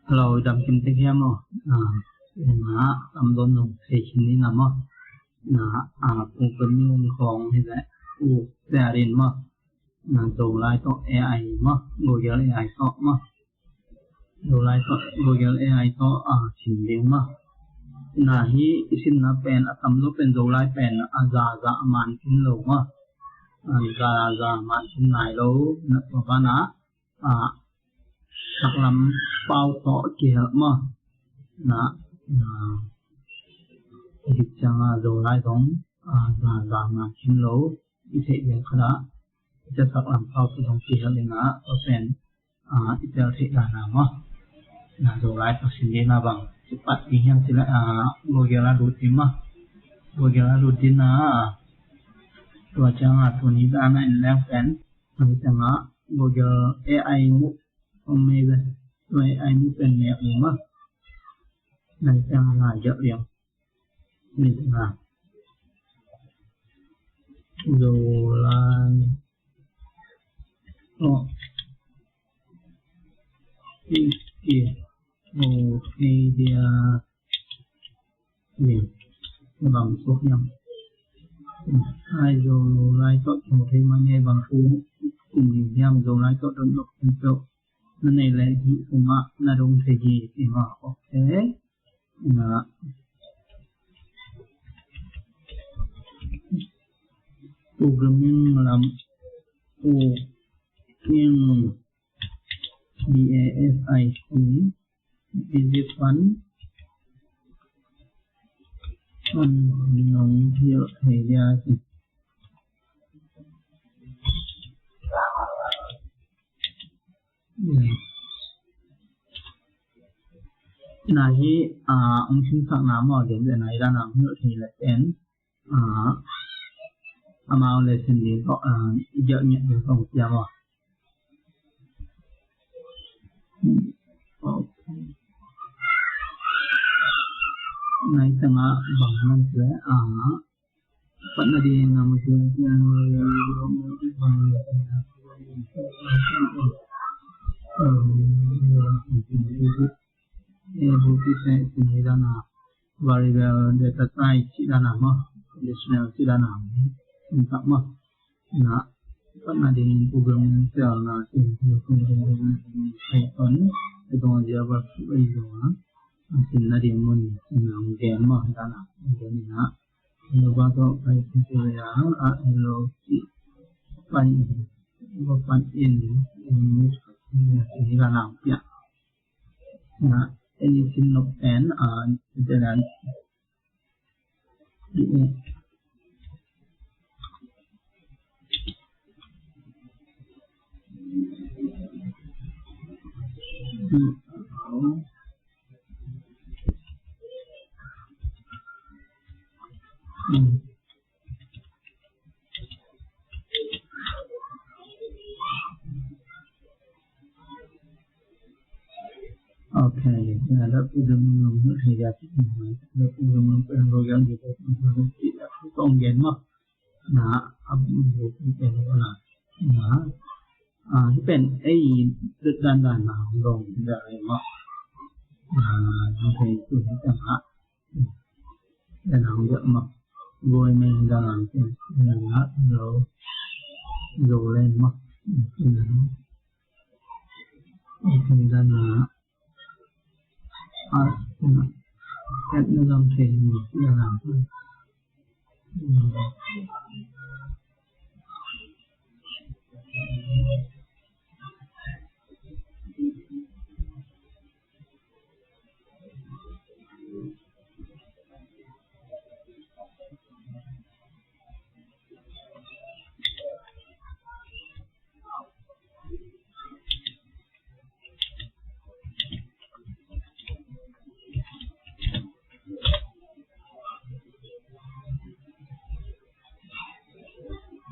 Hello, đam kim tê kia mo, na am don nong thế hình như nào mo, na u cầm nhung khong hay vậy, u thế arin mo, na đồ lại to AI mo, Google AI to mo, đồ lại to Google AI to chỉnh điện mo, na hi xin na pen atam lo pen đồ lại pen za man kin lo mo, za man kin nai lo, na to ba na sắc lắm bao tỏ kia mà na dịch chẳng rồi lại giống và mà chín lỗ như thế vậy kháจะsắc lắm bao tỏ giống kia lên á ở bên ít giờ thế là nào mà rồi lại phát sinh đến là bằng chụp bắt đi hiện thì lại Google là đủ tim mà Google là đủ tinตัวchẳngตัวนี้đã anh làm fan rồi chẳng Google AI muไม่เป็นด้วยไอ้นี่เป็นแนวเองมั้งในจังหวะเยอะเรียงมีจังหวะโดลานโอที่โอเดียนี่บางสุขยังไอ้โดไลท์ก็โอที่มันเนี่ยบางฟูกลุ่มยังโดไลท์ก็โดนยกเป็นโจnày là gì mà là đúng thế gì thì mà ok là programming làm nhưng DASIC is it fun nông hiệu thầy ra thì này ông xin phạt nám ở điểm này ra làm nữa thì lại đến amount lesson đi có dỡ nhận được không kia mà này chẳng bằng năm thế vẫn là đi làm một chuyện bukti ini dana variable data type si dana mah conditional si dana entah mah na pernah di program sel na si program Python itu dia berfungsi itu asin na di mun senang game mah dana jadi na coba tu Python saya lo si pan ini dana ya na any sin of n then okay, ada program nomor tiga ada program nomor yang kita tidak tonggen mah, nah abu itu nahที่เป็นไอ้ด้านหนาลงได้มากทำให้ตัวนี้จะหาด้านหนาเยอะมากโดยไม่ด้านหลังเป็นด้านหนาเราโยเล่นมากเป็นด้านหนาแค่เรื่องเพลงที่เราทำ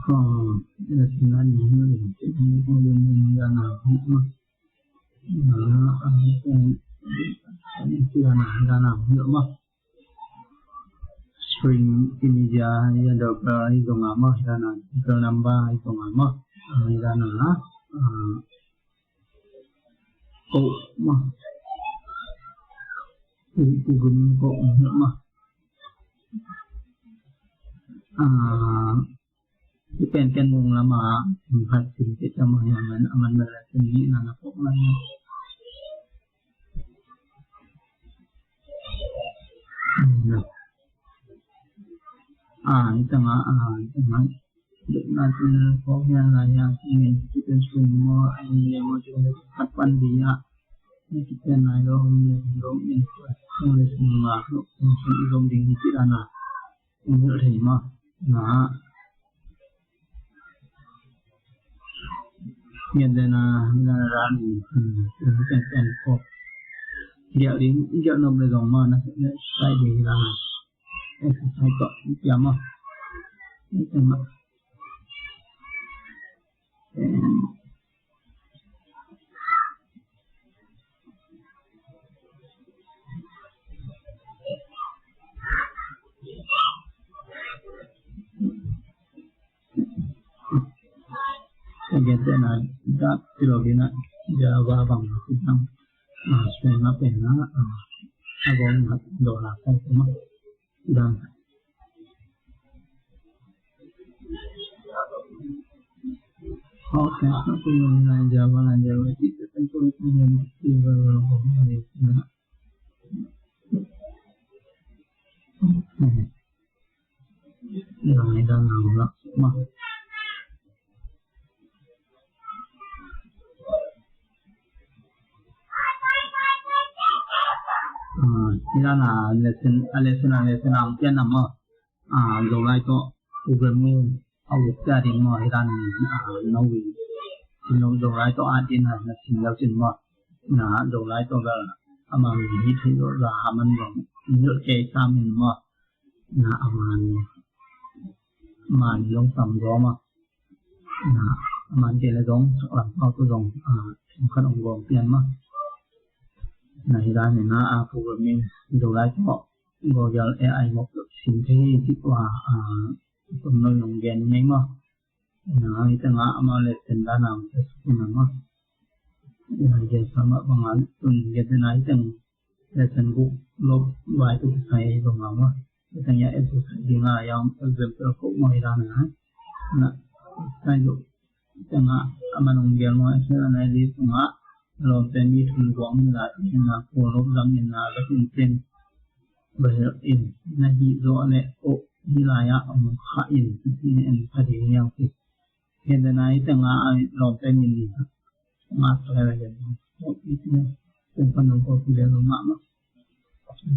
ก็ในสิ่งนั้นอย่างนี้ที่เขาเรียนในยานาพิษมั้งอันนี้เป็นที่ยานาเยอะมาก spring India yang double itu ngama yana double number itu ngama yana oh mah gum ko ma depende mong lama hasil kita mahayaman aman berlaku ni nana pok lagi itu nanti poknya lah yang ingin kita semua yang mau kapan dia kita naik dong ini oleh semua dong di sana untuk terima nah hiện tại là rani cái có giờ đến giờ nó bây giờ mà nó sẽ sai đi là sai cọ chấm mà cái mà Jadi nak tak terlalu nak jawab bang tentang sebenarnya pernah agak nak dolar kan semua dan okay aku nak jawab itu tentu yang diberlakukan ini dah nampak semua Ila là lesson ang yan nama rồi lại có programming học gia đình mà ila nấu rồi lại có ăn tiền là xin lao xin mà rồi lại có là mà mình thấy rồi là mình còn nhớ cái sao mình mà mà dùng tầm đó mà cái là giống làm sao tôi dùng không ông gồm tiền mà này ra thì nó programming đồ lại có rồi giờ AI một sinh thế kết quả phần nội dung gen nhanh mà nó itu nggak mau lesson dalam sesuatu jadi sama pengal pun jadi naik yang lesson book log buat itu saya pengal katanya itu dia yang example kok mau irana nak saya tengah amanung gen mau saya analis tengah rồi tên như thường quảng lại là phù hợp lắm là các phương tiện bởi in là gì rõ lệ ổ như là ông khá in thì em phải đi nhau thì hiện tại này từng rồi tên mình mà phải là gì một ít này từng phần đồng copy để làm mà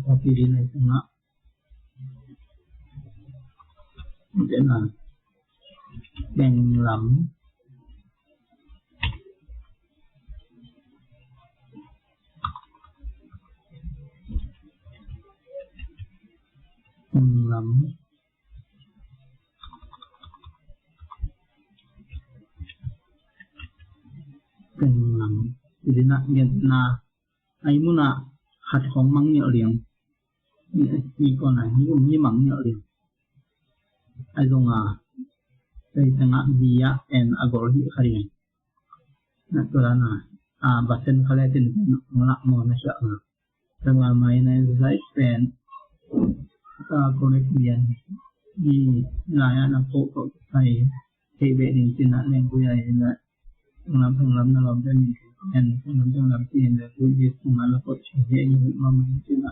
copy đi này từng thế là đèn lắm lắm tình lắm thì nhận là ai muốn hạt không mắng nhợ liền như con này như mắng nhợ liền ai dùng đây chẳng hạn via and algorithm khari là tôi là basen khale tin ngak mo na siya tengah main exercise pen koneksian di layan aku kok saya hebe din tinaneng ko ya ina ngam dalam dan dalam tin da ko di sumala ko siya ni mama tina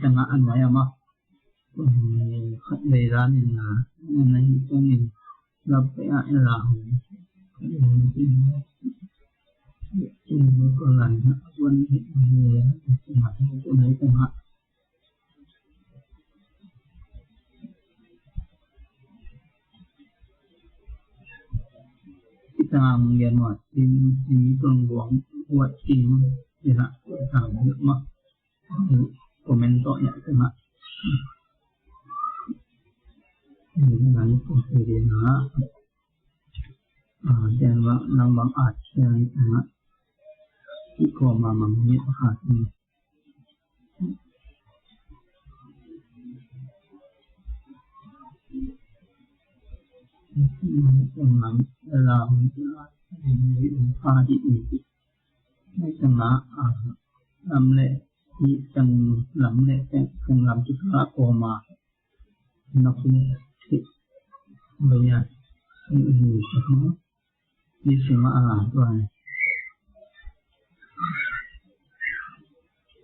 chẳng hạn vậy mà đề ra thì là này cho mình gặp cái ai là còn lần quân hiện người mặt chỗ đấy chẳng hạn kita ngelihat mas ini peluang buat tim ya tahu mak komentarnya kena ini kan posisinya dan nambang yang kena iko mamang ni hati trong lắm là pha đi mấy trong lá làm lệ đi trong làm lệ trong làm chút lá cổ mà nó cũng thích bây giờ đi xem rồi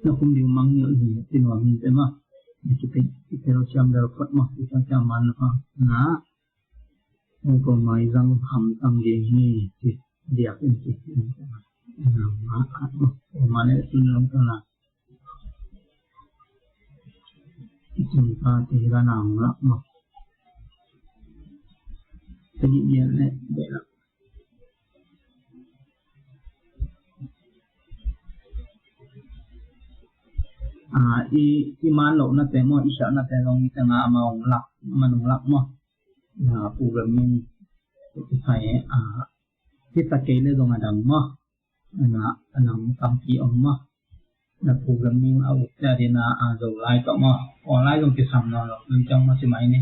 nó cũng điều mang nhiều gì tin vào mình thế mà kita rosiam dapat mah kita caman na ko mai răng ham tăng gì dia pun mà này tin lòng ta là chúng ta thì ra nào lắm mà cái gì này để là i man lo na te mo isa na te long ita nga maong lak manong lak mo na programming sai kita kele dong adang mo na anang tampi om mo na programming au ta de na zo lai to mo online dong ki sam no lo bên trong mo si mai ni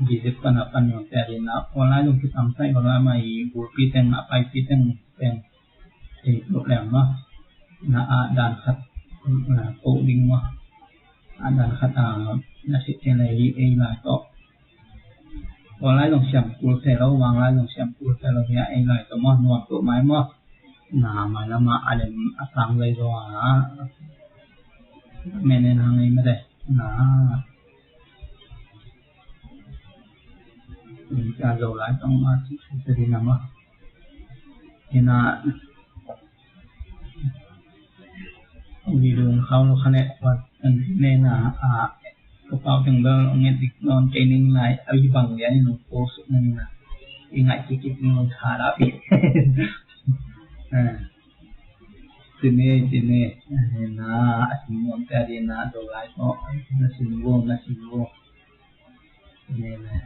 di de pan apan yo ta de na online dong ki sam sai ko la mai bu pi teng na pai pi teng thì problem mo na dan khat cổ đinh mà anh đang khát là sự trên này đi lại có còn lại dòng xem của xe lâu vàng lại dòng xem của xe lâu nhà anh lại có món ngon của máy mà mà nó mà anh sang đây rồi mình nên hàng này mới đây mình trả dầu lại trong sẽ đi nằm thì là vì đường khâu nó khá nét và nên là có bao từng bao nghe dịch non cái nên lại ở bằng cái nó cố sự nên là đi ngại chỉ nó thả đã bị từ nè là chúng muốn ta đi là đồ lại có nó xin vô nên là